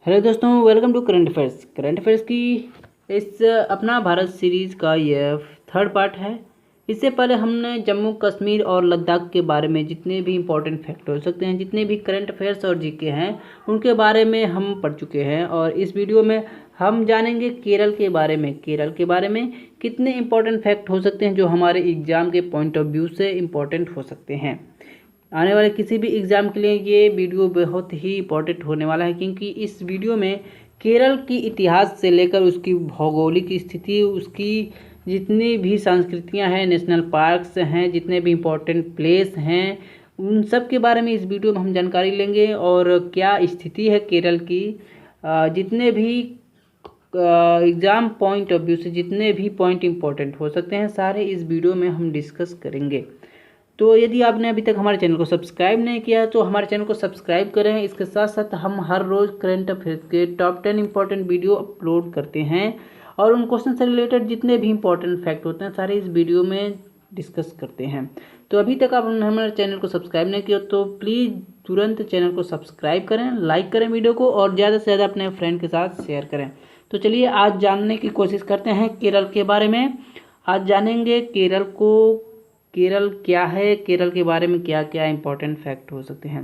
Hello दोस्तों, welcome to current affairs. Current affairs की इस अपना भारत सीरीज़ का यह थर्ड पार्ट है। इससे पहले हमने जम्मू कश्मीर और लद्दाख के बारे में जितने भी इम्पोर्टेंट फैक्ट हो सकते हैं, जितने भी करंट अफेयर्स और जीके हैं, उनके बारे में हम पढ़ चुके हैं। और इस वीडियो में हम जानेंगे केरल के बारे में। केरल के बारे में कितने इम्पोर्टेंट फैक्ट हो सकते हैं जो हमारे एग्ज़ाम के पॉइंट ऑफ व्यू से इम्पोर्टेंट हो सकते हैं। आने वाले किसी भी एग्ज़ाम के लिए ये वीडियो बहुत ही इम्पोर्टेंट होने वाला है, क्योंकि इस वीडियो में केरल की इतिहास से लेकर उसकी भौगोलिक स्थिति, उसकी जितनी भी संस्कृतियां हैं, नेशनल पार्क्स हैं, जितने भी इम्पोर्टेंट प्लेस हैं, उन सब के बारे में इस वीडियो में हम जानकारी लेंगे। और क्या स्थिति है केरल की, जितने भी एग्ज़ाम पॉइंट ऑफ व्यू से जितने भी पॉइंट इम्पोर्टेंट हो सकते हैं, सारे इस वीडियो में हम डिस्कस करेंगे। तो यदि आपने अभी तक हमारे चैनल को सब्सक्राइब नहीं किया तो हमारे चैनल को सब्सक्राइब करें। इसके साथ साथ हम हर रोज़ करंट अफेयर्स के टॉप 10 इंपॉर्टेंट वीडियो अपलोड करते हैं, और उन क्वेश्चन से रिलेटेड जितने भी इंपॉर्टेंट फैक्ट होते हैं सारे इस वीडियो में डिस्कस करते हैं। तो अभी तक आपने हमारे चैनल को सब्सक्राइब नहीं किया तो प्लीज़ तुरंत चैनल को सब्सक्राइब करें, लाइक करें वीडियो को, और ज़्यादा से ज़्यादा अपने फ्रेंड के साथ शेयर करें। तो चलिए आज जानने की कोशिश करते हैं केरल के बारे में। आज जानेंगे केरल क्या है, केरल के बारे में क्या क्या इंपॉर्टेंट फैक्ट हो सकते हैं।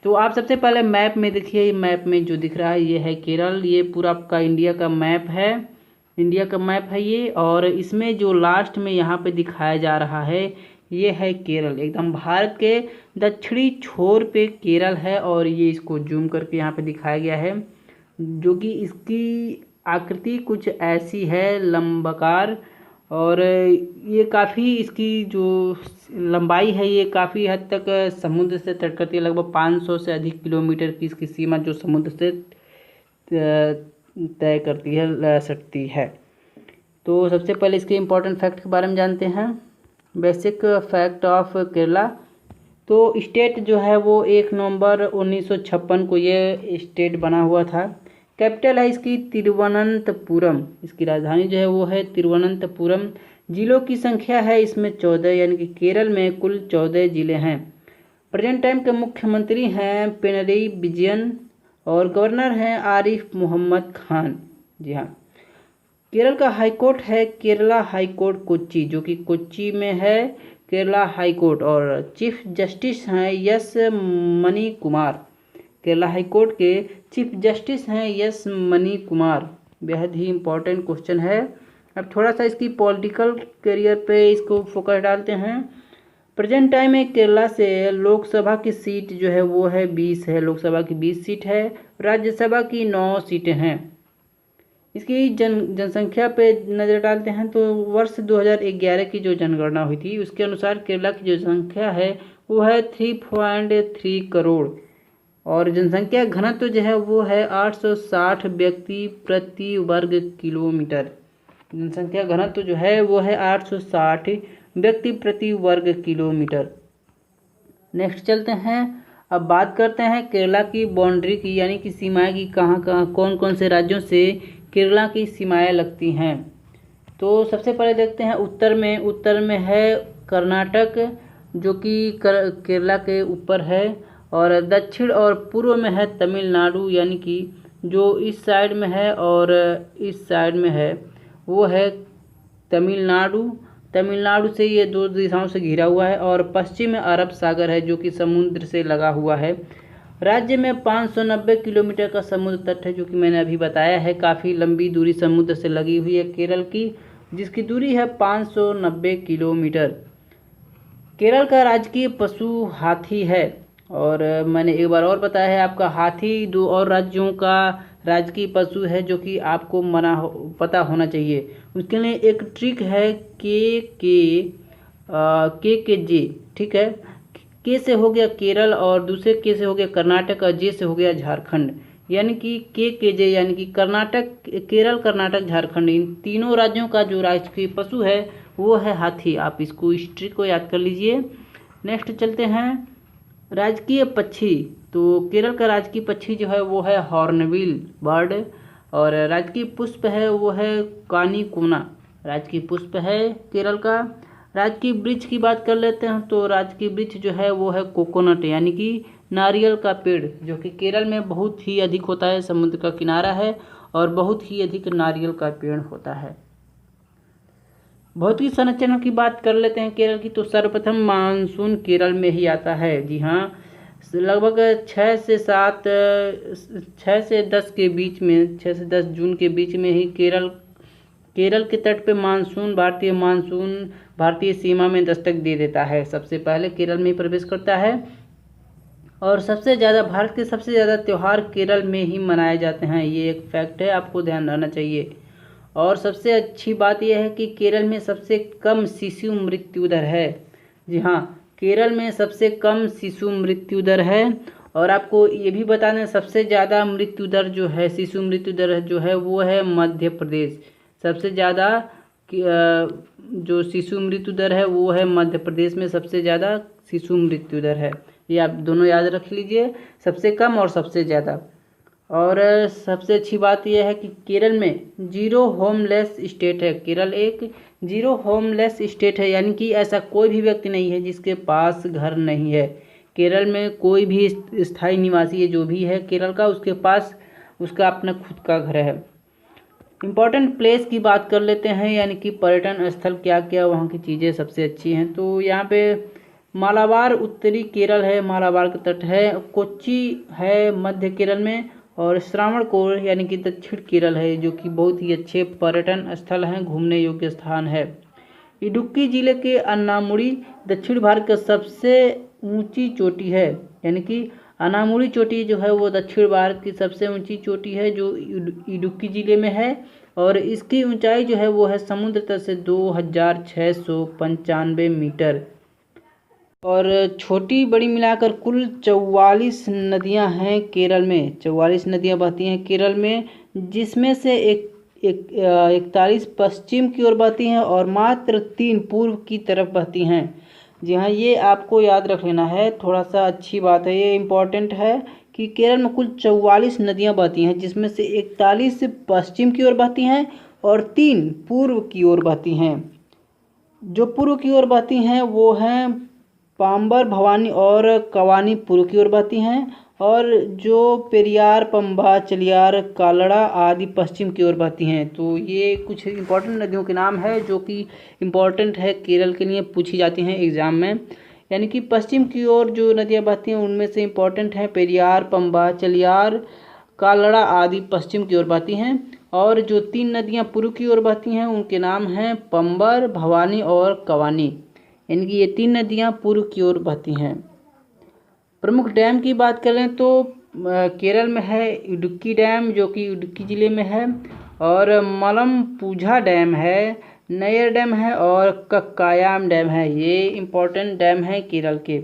तो आप सबसे पहले मैप में देखिए, मैप में जो दिख रहा है ये है केरल। ये पूरा आपका इंडिया का मैप है, इंडिया का मैप है ये। और इसमें जो लास्ट में यहाँ पे दिखाया जा रहा है ये है केरल। एकदम भारत के दक्षिणी छोर पे केरल है, और ये इसको जूम करके यहाँ पे दिखाया गया है, जो कि इसकी आकृति कुछ ऐसी है, लंबाकार। और ये काफ़ी, इसकी जो लंबाई है ये काफ़ी हद तक समुद्र से तट करती है। लगभग 500 से अधिक किलोमीटर की इसकी सीमा जो समुद्र से तय करती है, सकती है। तो सबसे पहले इसके इम्पोर्टेंट फैक्ट के बारे में जानते हैं। Basic fact of Kerala. तो स्टेट जो है वो 1 नवंबर 1956 को ये स्टेट बना हुआ था। कैपिटल है इसकी तिरुवनंतपुरम, इसकी राजधानी जो है वो है तिरुवनंतपुरम। जिलों की संख्या है इसमें 14, यानी कि केरल में कुल 14 जिले हैं। प्रेजेंट टाइम के मुख्यमंत्री हैं पिनरई विजयन, और गवर्नर हैं आरिफ मोहम्मद खान। जी हाँ। केरल का हाई कोर्ट है केरला हाई कोर्ट कोच्चि, जो कि कोच्चि में है केरला हाई कोर्ट। और चीफ जस्टिस हैं yes money Kumar. Kerala high court के चीफ जस्टिस हैं यस मनी कुमार। बेहद ही इम्पोर्टेंट क्वेश्चन है। अब थोड़ा सा इसकी पॉलिटिकल करियर पे इसको फोकस डालते हैं। प्रेजेंट टाइम में केरला से लोकसभा की सीट जो है वो है 20 है, लोकसभा की 20 सीट है। राज्यसभा की 9 सीटें हैं। इसकी जनसंख्या पे नज़र डालते हैं तो वर्ष 2011 की जो जनगणना हुई थी उसके अनुसार केरला की जो संख्या है वो है 3.3 करोड़। और जनसंख्या घनत्व जो है वो है 860 व्यक्ति प्रति वर्ग किलोमीटर। जनसंख्या घनत्व जो है वो है 860 व्यक्ति प्रति वर्ग किलोमीटर। नेक्स्ट चलते हैं। अब बात करते हैं केरला की बाउंड्री की, यानी कि सीमाएं की, कहाँ कहाँ कौन कौन से राज्यों से केरला की सीमाएं लगती हैं। तो सबसे पहले देखते हैं उत्तर में है कर्नाटक, जो कि केरला के ऊपर है। और दक्षिण और पूर्व में है तमिलनाडु, यानी कि जो इस साइड में है और इस साइड में है वो है तमिलनाडु। तमिलनाडु से ये 2 दिशाओं से घिरा हुआ है। और पश्चिम में अरब सागर है, जो कि समुद्र से लगा हुआ है। राज्य में 590 किलोमीटर का समुद्र तट है, जो कि मैंने अभी बताया है। काफ़ी लंबी दूरी समुद्र से लगी हुई है केरल की, जिसकी दूरी है 590 किलोमीटर। केरल का राजकीय पशु हाथी है। और मैंने एक बार और बताया है आपका, हाथी 2 और राज्यों का राजकीय पशु है, जो कि आपको पता होना चाहिए। उसके लिए एक ट्रिक है के जे, ठीक है। के से हो गया केरल, और दूसरे के से हो गया कर्नाटक, और जे से हो गया झारखंड। यानी कि के जे यानी कि कर्नाटक, केरल, कर्नाटक, झारखंड, इन तीनों राज्यों का जो राजकीय पशु है वो है हाथी। आप इसको, इस ट्रिक को याद कर लीजिए। नेक्स्ट चलते हैं। राजकीय पक्षी। तो केरल का राजकीय पक्षी जो है वो है हॉर्नबिल बर्ड। और राजकीय पुष्प है वो है कानीकोना, राजकीय पुष्प है केरल का। राजकीय वृक्ष की बात कर लेते हैं तो राजकीय वृक्ष जो है वो है कोकोनट, यानी कि नारियल का पेड़, जो कि केरल में बहुत ही अधिक होता है, समुद्र का किनारा है और बहुत ही अधिक नारियल का पेड़ होता है। भौतिक संरचना की बात कर लेते हैं केरल की, तो सर्वप्रथम मानसून केरल में ही आता है। जी हाँ, लगभग 6 से 10 के बीच में, 6 से 10 जून के बीच में ही केरल के तट पे मानसून भारतीय सीमा में दस्तक दे देता है। सबसे पहले केरल में ही प्रवेश करता है और भारत के सबसे ज़्यादा त्यौहार केरल में ही मनाए जाते हैं। ये एक फैक्ट है, आपको ध्यान रहना चाहिए। और सबसे अच्छी बात यह है कि केरल में सबसे कम शिशु मृत्यु दर है। जी हाँ, केरल में सबसे कम शिशु मृत्यु दर है। और आपको ये भी बता दें, सबसे ज़्यादा मृत्यु दर जो है, शिशु मृत्यु दर जो है वो है मध्य प्रदेश। सबसे ज़्यादा जो शिशु मृत्यु दर है वो है मध्य प्रदेश में, सबसे ज़्यादा शिशु मृत्यु दर है। ये आप दोनों याद रख लीजिए, सबसे कम और सबसे ज़्यादा। और सबसे अच्छी बात यह है कि केरल में जीरो होमलेस स्टेट है। केरल एक जीरो होमलेस स्टेट है, यानी कि ऐसा कोई भी व्यक्ति नहीं है जिसके पास घर नहीं है। केरल में कोई भी स्थायी निवासी है जो भी है केरल का, उसके पास उसका अपना खुद का घर है। इम्पॉर्टेंट प्लेस की बात कर लेते हैं, यानी कि पर्यटन स्थल क्या क्या वहाँ की चीज़ें सबसे अच्छी हैं। तो यहाँ पे मालाबार उत्तरी केरल है, मालाबार का तट है। कोच्चि है मध्य केरल में, और श्रावणकोर यानी कि दक्षिण केरल है, जो कि बहुत ही अच्छे पर्यटन स्थल हैं, घूमने योग्य स्थान है। इडुक्की जिले के अन्नामुड़ी दक्षिण भारत का सबसे ऊंची चोटी है, यानी कि अनामुड़ी चोटी जो है वो दक्षिण भारत की सबसे ऊंची चोटी है, जो इडुक्की जिले में है। और इसकी ऊंचाई जो है वो है समुद्र तल से 2695 मीटर। और छोटी बड़ी मिलाकर कुल 44 नदियां हैं केरल में। 44 नदियां बहती हैं केरल में, जिसमें से 41 पश्चिम की ओर बहती हैं और मात्र 3 पूर्व की तरफ बहती हैं। जी हाँ, ये आपको याद रख लेना है, थोड़ा सा अच्छी बात है, ये इम्पोर्टेंट है कि केरल में कुल 44 नदियां बहती हैं, जिसमें से 41 पश्चिम की ओर बहती हैं और 3 पूर्व की ओर बहती हैं। जो पूर्व की ओर बहती हैं वो हैं पाम्बर, भवानी और कवानी पूर्व की ओर बहती हैं, और जो पेरियार, पंबा, चलियार, कालड़ा आदि पश्चिम की ओर बहती हैं। तो ये कुछ इंपॉर्टेंट नदियों के नाम है जो कि इम्पॉर्टेंट है, केरल के लिए पूछी जाती हैं एग्ज़ाम में। यानी कि पश्चिम की ओर जो नदियाँ बहती हैं उनमें से इम्पॉर्टेंट हैं पेरियार, पंबा, चलियार, कालड़ा आदि पश्चिम की ओर बहती हैं। और जो 3 नदियाँ पूर्व की ओर बहती हैं उनके नाम हैं पंबर, भवानी और कवानी। यानी कि ये 3 नदियाँ पूर्व की ओर बहती हैं। प्रमुख डैम की बात करें तो केरल में है इडुक्की डैम, जो कि इडुक्की ज़िले में है, और मलमपुझा डैम है, नयर डैम है और कक्कायाम डैम है। ये इम्पोर्टेंट डैम है केरल के।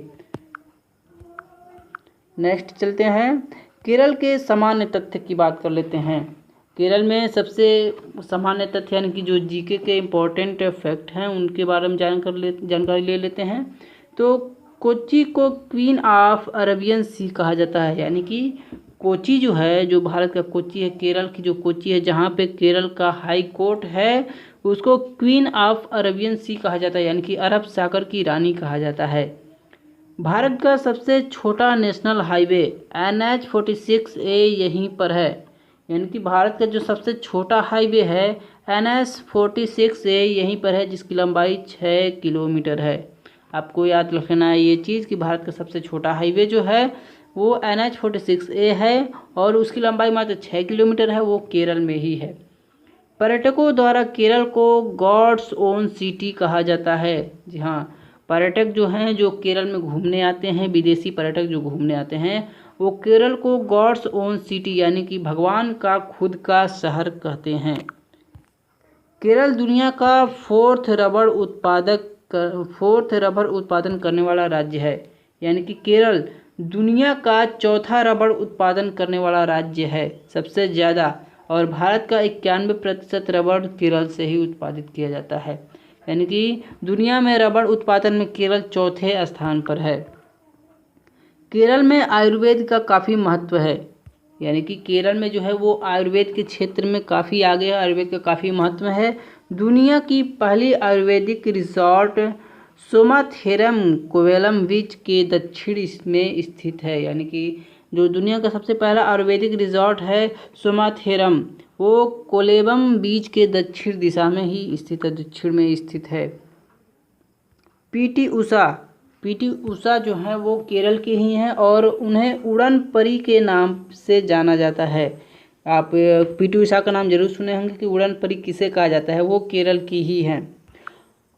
नेक्स्ट चलते हैं, केरल के सामान्य तथ्य की बात कर लेते हैं। केरल में सबसे सामान्य तथ्य यानी कि जो जीके के इम्पोर्टेंट फैक्ट हैं उनके बारे में जानकारी ले लेते हैं। तो कोच्चि को क्वीन ऑफ अरेबियन सी कहा जाता है, यानी कि कोच्चि जो है, जो भारत का कोच्चि है, केरल की जो कोच्चि है जहाँ पे केरल का हाई कोर्ट है, उसको क्वीन ऑफ अरेबियन सी कहा जाता है, यानी कि अरब सागर की रानी कहा जाता है। भारत का सबसे छोटा नेशनल हाईवे NH-46A यहीं पर है, यानी कि भारत का जो सबसे छोटा हाईवे है NH-46A यहीं पर है, जिसकी लंबाई 6 किलोमीटर है। आपको याद रखना है ये चीज़ कि भारत का सबसे छोटा हाईवे जो है वो NH-46A है और उसकी लंबाई मात्र 6 किलोमीटर है, वो केरल में ही है। पर्यटकों द्वारा केरल को गॉड्स ओन सिटी कहा जाता है। जी हाँ, पर्यटक जो हैं, जो केरल में घूमने आते हैं, विदेशी पर्यटक जो घूमने आते हैं, वो केरल को गॉड्स ओन सिटी यानी कि भगवान का खुद का शहर कहते हैं। केरल दुनिया का 4th रबर उत्पादन करने वाला राज्य है, यानी कि केरल दुनिया का 4था रबर उत्पादन करने वाला राज्य है सबसे ज़्यादा, और भारत का 91% रबर केरल से ही उत्पादित किया जाता है। यानी कि दुनिया में रबर उत्पादन में केरल 4थे स्थान पर है। केरल में आयुर्वेद का काफ़ी महत्व है, यानी कि केरल में जो है वो आयुर्वेद के क्षेत्र में काफ़ी आगे है, आयुर्वेद का काफ़ी महत्व है। दुनिया की पहली आयुर्वेदिक रिसोर्ट सोमाथेरम कोवेलम बीच के दक्षिण में स्थित है, यानी कि जो दुनिया का सबसे पहला आयुर्वेदिक रिजॉर्ट है सोमाथेरम, वो कोलेबम बीच के दक्षिण दिशा में ही स्थित है, दक्षिण में स्थित है। पीटी उषा जो है वो केरल के ही हैं और उन्हें उड़न परी के नाम से जाना जाता है। आप पीटी उषा का नाम जरूर सुने होंगे कि उड़न परी किसे कहा जाता है, वो केरल की ही हैं।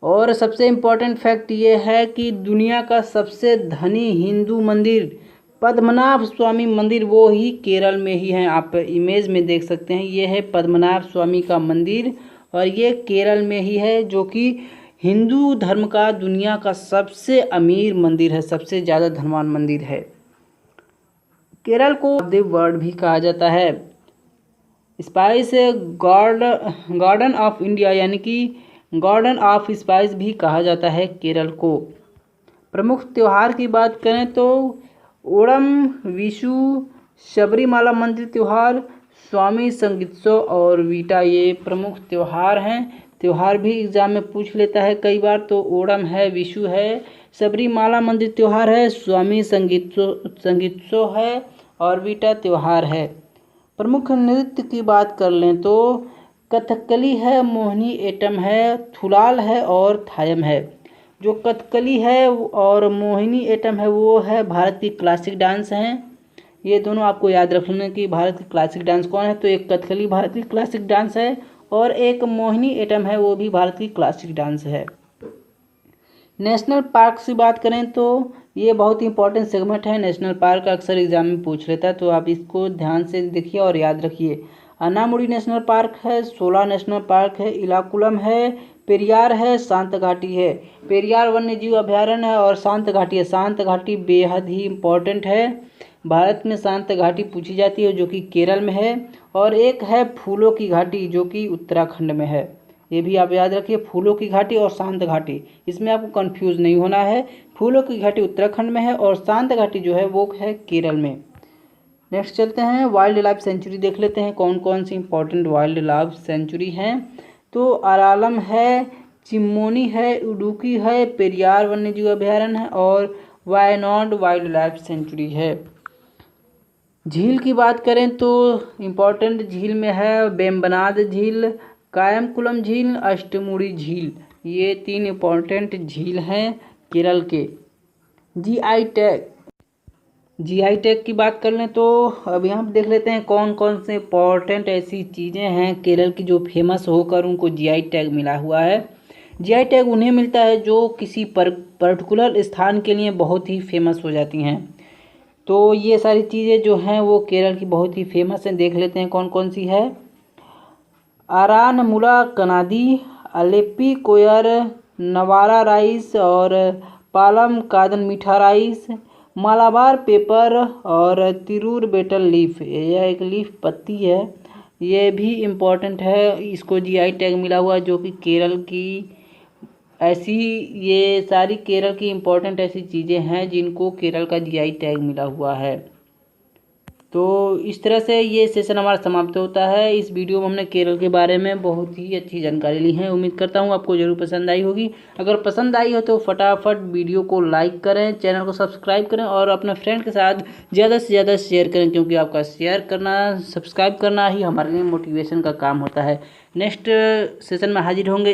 और सबसे इम्पोर्टेंट फैक्ट ये है कि दुनिया का सबसे धनी हिंदू मंदिर पद्मनाभ स्वामी मंदिर वो ही केरल में ही है। आप इमेज में देख सकते हैं, ये है पद्मनाभ स्वामी का मंदिर और ये केरल में ही है, जो कि हिंदू धर्म का दुनिया का सबसे अमीर मंदिर है, सबसे ज़्यादा धनवान मंदिर है। केरल को देव वर्ल्ड भी कहा जाता है। स्पाइस गार्डन ऑफ इंडिया, यानी कि गार्डन ऑफ स्पाइस भी कहा जाता है केरल को। प्रमुख त्यौहार की बात करें तो ओणम, विशु, शबरीमाला मंदिर त्यौहार, स्वामी संगीतोत्सव और वीटा, ये प्रमुख त्यौहार हैं। त्यौहार भी एग्जाम में पूछ लेता है कई बार, तो ओणम है, विशु है, शबरीमाला मंदिर त्यौहार है, स्वामी संगीतोत्सव है और वीटा त्यौहार है। प्रमुख नृत्य की बात कर लें तो कथकली है, मोहिनी एट्टम है, थुलाल है और थायम है। जो कथकली है और मोहिनी एट्टम है वो है भारत की क्लासिक डांस हैं। ये दोनों आपको याद रखना कि भारत की क्लासिक डांस कौन है, तो एक कथकली भारत की क्लासिक डांस है और एक मोहिनी एट्टम है, वो भी भारत की क्लासिक डांस है। नेशनल पार्क की बात करें तो ये बहुत ही इंपॉर्टेंट सेगमेंट है। नेशनल पार्क अक्सर एग्जाम में पूछ लेता है, तो आप इसको ध्यान से देखिए और याद रखिए। अनामुड़ी नेशनल पार्क है, शोला नेशनल पार्क है, इलाकुलम है, पेरियार है, शांत घाटी है। पेरियार वन्य जीव अभयारण्य है और शांत घाटी है। शांत घाटी बेहद ही इम्पोर्टेंट है। भारत में शांत घाटी पूछी जाती है जो कि केरल में है, और एक है फूलों की घाटी जो कि उत्तराखंड में है। ये भी आप याद रखिए, फूलों की घाटी और शांत घाटी, इसमें आपको कंफ्यूज नहीं होना है। फूलों की घाटी उत्तराखंड में है और शांत घाटी जो है वो है केरल में। नेक्स्ट चलते हैं, वाइल्ड लाइफ सेंचुरी देख लेते हैं कौन कौन सी इंपॉर्टेंट वाइल्ड लाइफ सेंचुरी हैं। तो अरालम है, चिम्मोनी है, उडुकी है, पेरियार वन्यजीव अभयारण्य है और वायनाड वाइल्ड लाइफ सेंचुरी है। झील की बात करें तो इम्पोर्टेंट झील में है बेम्बनाद झील, कायमकुलम झील, अष्टमुड़ी झील, ये 3 इम्पोर्टेंट झील हैं केरल के। जीआई टैग की बात कर लें तो अब यहाँ देख लेते हैं कौन कौन से इम्पोर्टेंट ऐसी चीज़ें हैं केरल की जो फेमस होकर उनको जीआई टैग मिला हुआ है। जीआई टैग उन्हें मिलता है जो किसी पर्टिकुलर स्थान के लिए बहुत ही फेमस हो जाती हैं। तो ये सारी चीज़ें जो हैं वो केरल की बहुत ही फेमस हैं। देख लेते हैं कौन कौन सी है। आरानमुला कनादी, अलेप्पी कोयर, नवारा राइस और पालम कादन मीठा राइस, मालाबार पेपर और तिरूर बेटल लीफ, यह एक लीफ पत्ती है, ये भी इम्पोर्टेंट है, इसको जीआई टैग मिला हुआ है जो कि केरल की ऐसी, ये सारी केरल की इम्पोर्टेंट ऐसी चीज़ें हैं जिनको केरल का जीआई टैग मिला हुआ है। तो इस तरह से ये सेशन हमारा समाप्त होता है। इस वीडियो में हमने केरल के बारे में बहुत ही अच्छी जानकारी ली है। उम्मीद करता हूँ आपको ज़रूर पसंद आई होगी। अगर पसंद आई हो तो फटाफट वीडियो को लाइक करें, चैनल को सब्सक्राइब करें और अपने फ्रेंड के साथ ज़्यादा से ज़्यादा शेयर करें, क्योंकि आपका शेयर करना, सब्सक्राइब करना ही हमारे लिए मोटिवेशन का काम होता है। नेक्स्ट सेशन में हाजिर होंगे।